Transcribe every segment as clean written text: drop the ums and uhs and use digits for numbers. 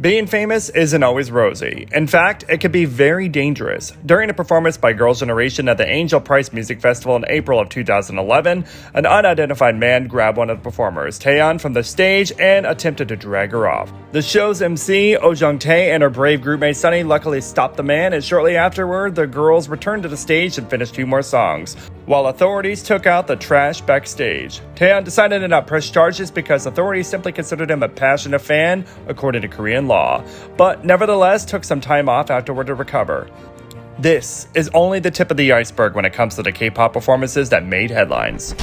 Being famous isn't always rosy. In fact, it can be very dangerous. During a performance by Girls' Generation at the Angel Prize Music Festival in April of 2011, an unidentified man grabbed one of the performers, Taeyeon, from the stage and attempted to drag her off. The show's MC, Oh Jung-tae, and her brave groupmate Sunny luckily stopped the man, and shortly afterward, the girls returned to the stage and finished 2 more songs, while authorities took out the trash backstage. Taeyeon decided to not press charges because authorities simply considered him a passionate fan, according to Korean law, but nevertheless took some time off afterward to recover. This is only the tip of the iceberg when it comes to the K-pop performances that made headlines.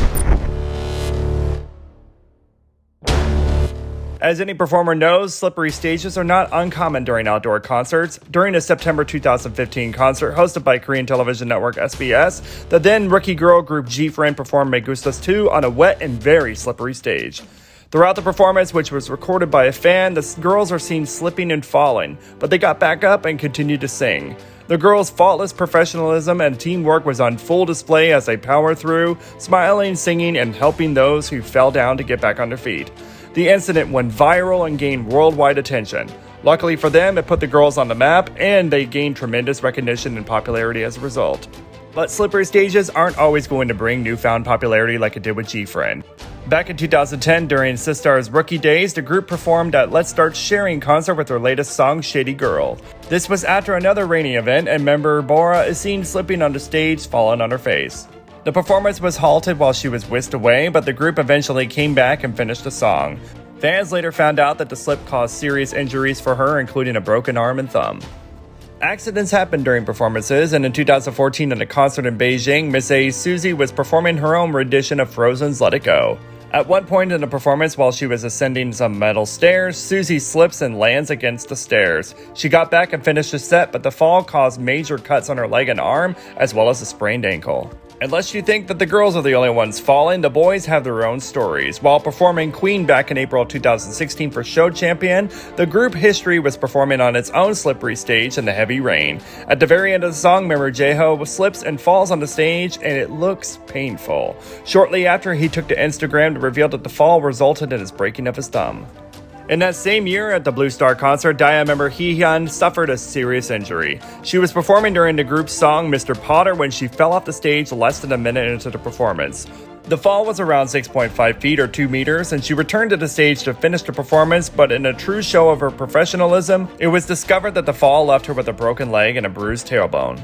As any performer knows, slippery stages are not uncommon during outdoor concerts. During a September 2015 concert hosted by Korean television network SBS, the then rookie girl group GFRIEND performed Gustas 2 on a wet and very slippery stage. Throughout the performance, which was recorded by a fan, the girls are seen slipping and falling, but they got back up and continued to sing. The girls' faultless professionalism and teamwork was on full display as they powered through, smiling, singing, and helping those who fell down to get back on their feet. The incident went viral and gained worldwide attention. Luckily for them, it put the girls on the map, and they gained tremendous recognition and popularity as a result. But slippery stages aren't always going to bring newfound popularity like it did with GFRIEND. Back in 2010, during SISTAR's rookie days, the group performed at Let's Start Sharing concert with their latest song, Shady Girl. This was after another rainy event, and member Bora is seen slipping on the stage, falling on her face. The performance was halted while she was whisked away, but the group eventually came back and finished the song. Fans later found out that the slip caused serious injuries for her, including a broken arm and thumb. Accidents happen during performances, and in 2014 at a concert in Beijing, Miss A Suzy was performing her own rendition of Frozen's Let It Go. At one point in the performance, while she was ascending some metal stairs, Suzy slips and lands against the stairs. She got back and finished the set, but the fall caused major cuts on her leg and arm, as well as a sprained ankle. Unless you think that the girls are the only ones falling, the boys have their own stories. While performing Queen back in April 2016 for Show Champion, the group History was performing on its own slippery stage in the heavy rain. At the very end of the song, member Jaeho slips and falls on the stage, and it looks painful. Shortly after, he took to Instagram to reveal that the fall resulted in his breaking of his thumb. In that same year, at the Blue Star concert, Taeyeon member Huihyeon suffered a serious injury. She was performing during the group's song Mr. Potter when she fell off the stage less than a minute into the performance. The fall was around 6.5 feet or 2 meters, and she returned to the stage to finish the performance, but in a true show of her professionalism, it was discovered that the fall left her with a broken leg and a bruised tailbone.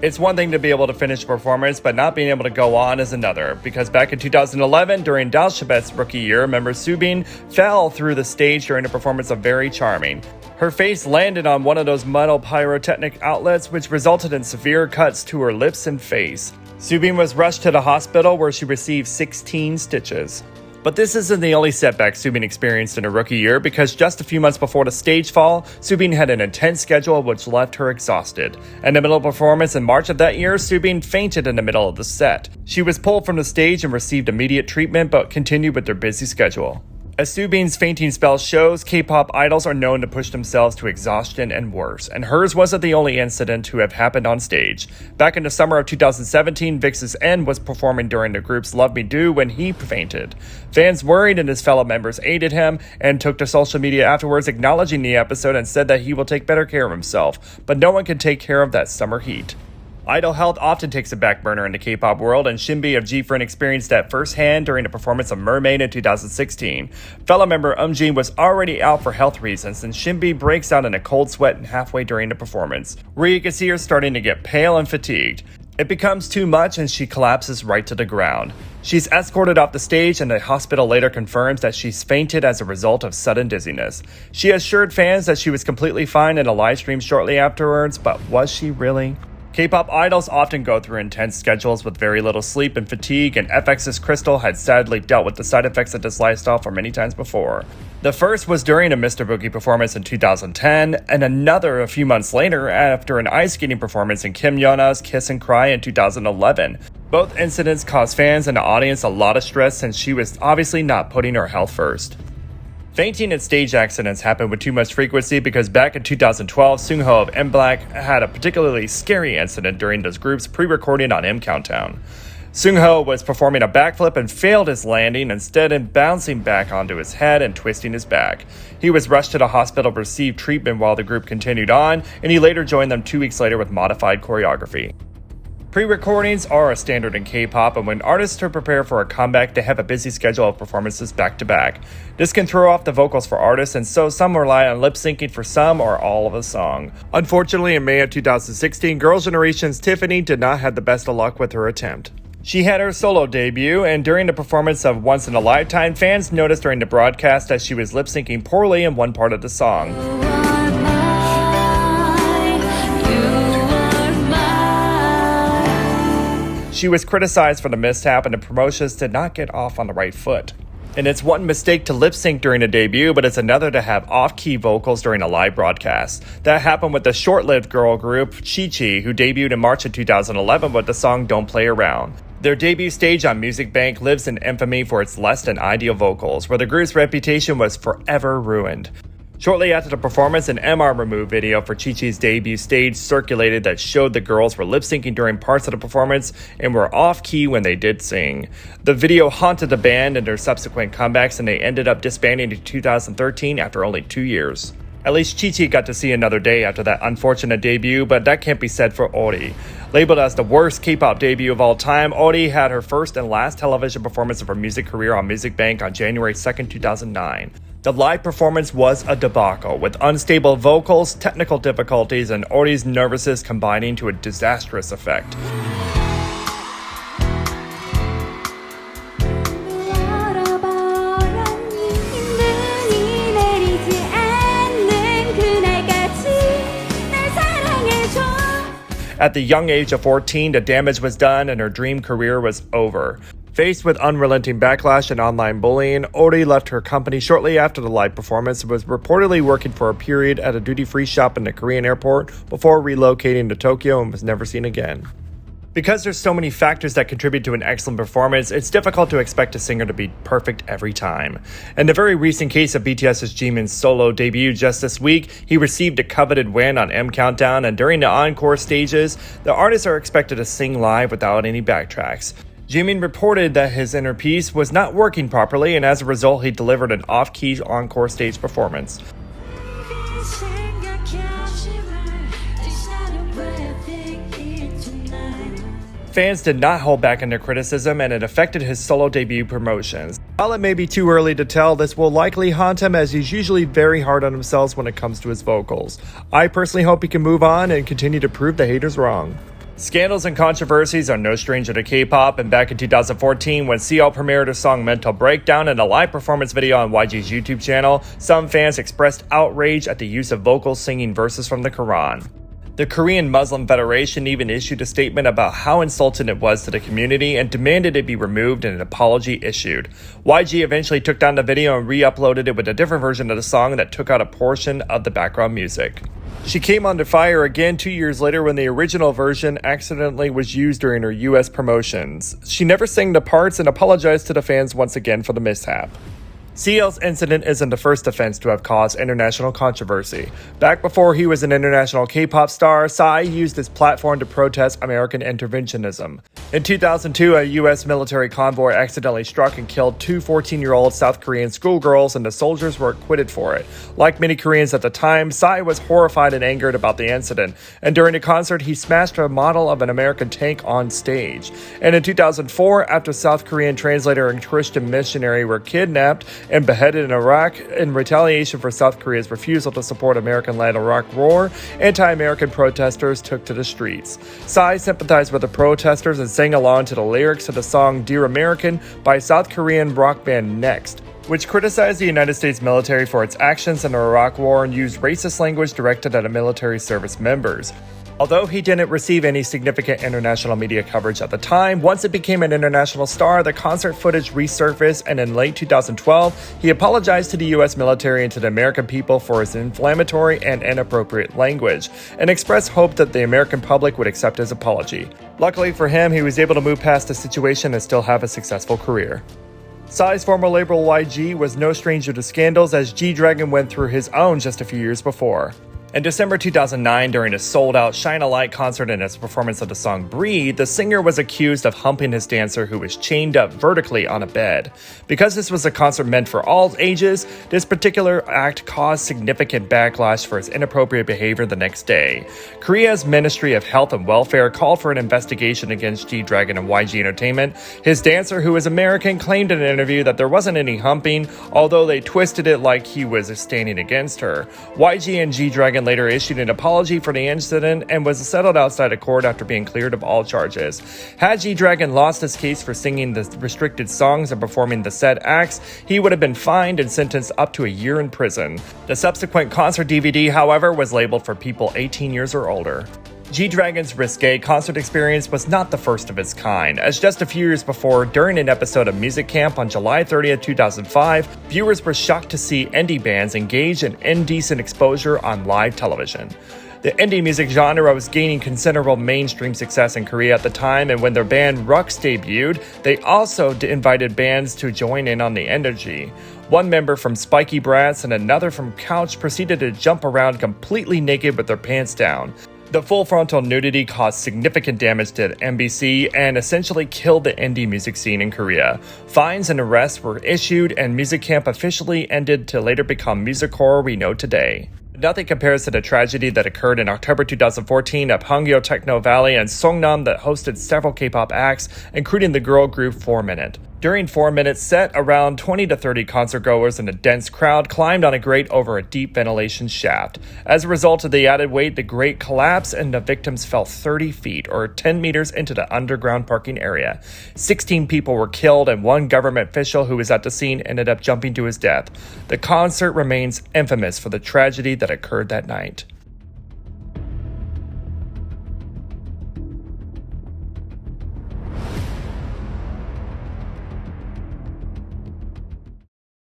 It's one thing to be able to finish a performance, but not being able to go on is another, because back in 2011, during DalShabet's rookie year, member Subin fell through the stage during a performance of Very Charming. Her face landed on one of those metal pyrotechnic outlets, which resulted in severe cuts to her lips and face. Subin was rushed to the hospital where she received 16 stitches. But this isn't the only setback Subin experienced in her rookie year, because just a few months before the stage fall, Subin had an intense schedule which left her exhausted. In the middle of the performance in March of that year, Subin fainted in the middle of the set. She was pulled from the stage and received immediate treatment, but continued with their busy schedule. As Subin's fainting spell shows, K-pop idols are known to push themselves to exhaustion and worse, and hers wasn't the only incident to have happened on stage. Back in the summer of 2017, VIXX N was performing during the group's Love Me Do when he fainted. Fans worried and his fellow members aided him and took to social media afterwards acknowledging the episode and said that he will take better care of himself, but no one can take care of that summer heat. Idol health often takes a back burner in the K-pop world, and SinB of GFRIEND experienced that firsthand during the performance of Mermaid in 2016. Fellow member Jin was already out for health reasons, and SinB breaks out in a cold sweat halfway during the performance, where you can see her starting to get pale and fatigued. It becomes too much and she collapses right to the ground. She's escorted off the stage, and the hospital later confirms that she's fainted as a result of sudden dizziness. She assured fans that she was completely fine in a live stream shortly afterwards, but was she really? K-pop idols often go through intense schedules with very little sleep and fatigue, and FX's Krystal had sadly dealt with the side effects of this lifestyle for many times before. The first was during a Mr. Boogie performance in 2010, and another a few months later after an ice skating performance in Kim Yona's Kiss and Cry in 2011. Both incidents caused fans and the audience a lot of stress, since she was obviously not putting her health first. Fainting and stage accidents happen with too much frequency because back in 2012, Seungho of MBLAQ had a particularly scary incident during this group's pre-recording on M Countdown. Seungho was performing a backflip and failed his landing, instead of bouncing back onto his head and twisting his back. He was rushed to the hospital to receive treatment while the group continued on, and he later joined them 2 weeks later with modified choreography. Pre-recordings are a standard in K-pop, and when artists are prepared for a comeback, they have a busy schedule of performances back-to-back. This can throw off the vocals for artists, and so some rely on lip-syncing for some or all of a song. Unfortunately, in May of 2016, Girls' Generation's Tiffany did not have the best of luck with her attempt. She had her solo debut, and during the performance of Once in a Lifetime, fans noticed during the broadcast that she was lip-syncing poorly in one part of the song. She was criticized for the mishap, and the promotions did not get off on the right foot. And it's one mistake to lip-sync during a debut, but it's another to have off-key vocals during a live broadcast. That happened with the short-lived girl group Chi Chi, who debuted in March of 2011 with the song Don't Play Around. Their debut stage on MBLAQ lives in infamy for its less than ideal vocals, where the group's reputation was forever ruined. Shortly after the performance, an MR Remove video for Chi Chi's debut stage circulated that showed the girls were lip-syncing during parts of the performance and were off-key when they did sing. The video haunted the band in their subsequent comebacks, and they ended up disbanding in 2013 after only 2 years. At least Chi Chi got to see another day after that unfortunate debut, but that can't be said for Hottie. Labeled as the worst K-pop debut of all time, Hottie had her first and last television performance of her music career on BIGBANG on January 2nd, 2009. The live performance was a debacle, with unstable vocals, technical difficulties, and Hottie's nervousness combining to a disastrous effect. At the young age of 14, the damage was done and her dream career was over. Faced with unrelenting backlash and online bullying, Hottie left her company shortly after the live performance and was reportedly working for a period at a duty-free shop in the Korean airport before relocating to Tokyo and was never seen again. Because there's so many factors that contribute to an excellent performance, it's difficult to expect a singer to be perfect every time. In the very recent case of BTS's Jimin's solo debut just this week, he received a coveted win on M Countdown, and during the encore stages, the artists are expected to sing live without any backtracks. Jimin reported that his inner piece was not working properly, and as a result, he delivered an off-key encore stage performance. Fans did not hold back in their criticism, and it affected his solo debut promotions. While it may be too early to tell, this will likely haunt him, as he's usually very hard on himself when it comes to his vocals. I personally hope he can move on and continue to prove the haters wrong. Scandals and controversies are no stranger to K-pop, and back in 2014, when CL premiered her song Mental Breakdown in a live performance video on YG's YouTube channel, some fans expressed outrage at the use of vocals singing verses from the Quran. The Korean Muslim Federation even issued a statement about how insulting it was to the community and demanded it be removed and an apology issued. YG eventually took down the video and re-uploaded it with a different version of the song that took out a portion of the background music. She came under fire again 2 years later when the original version accidentally was used during her US promotions. She never sang the parts and apologized to the fans once again for the mishap. CL's incident isn't the first offense to have caused international controversy. Back before he was an international K-pop star, Psy used his platform to protest American interventionism. In 2002, a U.S. military convoy accidentally struck and killed two 14-year-old South Korean schoolgirls, and the soldiers were acquitted for it. Like many Koreans at the time, Psy was horrified and angered about the incident, and during a concert, he smashed a model of an American tank on stage. And in 2004, after South Korean translator and Christian missionary were kidnapped and beheaded in Iraq in retaliation for South Korea's refusal to support American-led Iraq war, anti-American protesters took to the streets. Psy sympathized with the protesters and sang along to the lyrics to the song Dear American by South Korean rock band Next, which criticized the United States military for its actions in the Iraq war and used racist language directed at military service members. Although he didn't receive any significant international media coverage at the time, once it became an international star, the concert footage resurfaced, and in late 2012, he apologized to the US military and to the American people for his inflammatory and inappropriate language, and expressed hope that the American public would accept his apology. Luckily for him, he was able to move past the situation and still have a successful career. Psy's former label YG was no stranger to scandals, as G-Dragon went through his own just a few years before. In December 2009, during a sold-out Shine a Light concert and his performance of the song Breathe, the singer was accused of humping his dancer who was chained up vertically on a bed. Because this was a concert meant for all ages, this particular act caused significant backlash for his inappropriate behavior the next day. Korea's Ministry of Health and Welfare called for an investigation against G-Dragon and YG Entertainment. His dancer, who is American, claimed in an interview that there wasn't any humping, although they twisted it like he was standing against her. YG and G-Dragon later issued an apology for the incident and was settled outside of court after being cleared of all charges. Had G-Dragon lost his case for singing the restricted songs and performing the said acts, he would have been fined and sentenced up to a year in prison. The subsequent concert DVD, however, was labeled for people 18 years or older. G-Dragon's risque concert experience was not the first of its kind, as just a few years before, during an episode of Music Camp on July 30th, 2005, viewers were shocked to see indie bands engage in indecent exposure on live television. The indie music genre was gaining considerable mainstream success in Korea at the time, and when their band Rux debuted, they also invited bands to join in on the energy. One member from Spiky Brats and another from Couch proceeded to jump around completely naked with their pants down. The full frontal nudity caused significant damage to MBC and essentially killed the indie music scene in Korea. Fines and arrests were issued, and Music Camp officially ended to later become Music Horror we know today. Nothing compares to the tragedy that occurred in October 2014 at Hangyo Techno Valley and Songnam that hosted several K-pop acts, including the girl group 4 Minute. During 4 Minute's set, around 20 to 30 concertgoers in a dense crowd climbed on a grate over a deep ventilation shaft. As a result of the added weight, the grate collapsed and the victims fell 30 feet or 10 meters into the underground parking area. 16 people were killed, and one government official who was at the scene ended up jumping to his death. The concert remains infamous for the tragedy that occurred that night.